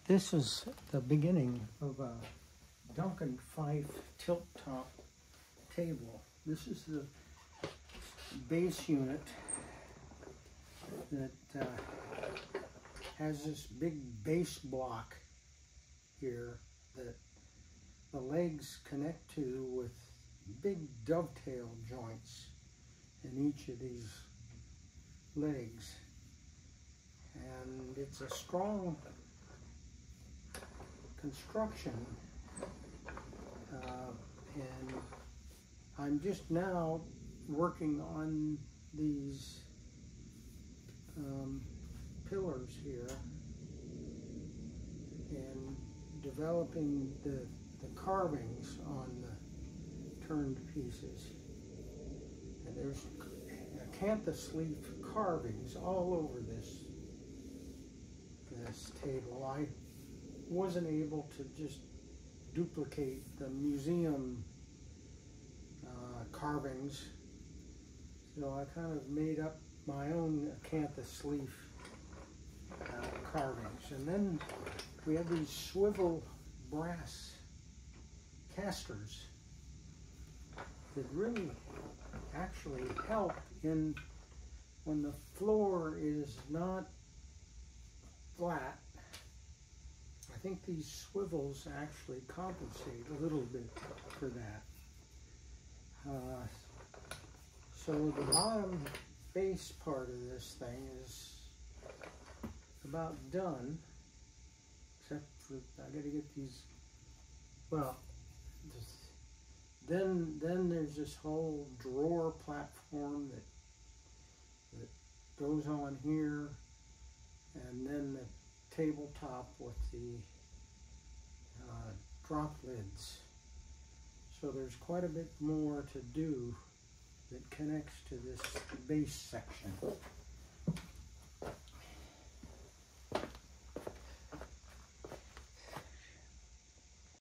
This is the beginning of a Duncan Phyfe Tilt-Top Table. This is the base unit that has this big base block here that the legs connect to with big dovetail joints in each of these legs. And it's a strong construction, and I'm just now working on these pillars here and developing the carvings on the turned pieces. And there's acanthus leaf carvings all over this table. I wasn't able to just duplicate the museum carvings, so I kind of made up my own acanthus leaf carvings. And then we have these swivel brass casters that really actually help in when the floor is not flat. I think these swivels actually compensate a little bit for that. So the bottom base part of this thing is about done, except for I got to get these. Well, then there's this whole drawer platform that goes on here, and then the tabletop with the drop lids. So there's quite a bit more to do that connects to this base section.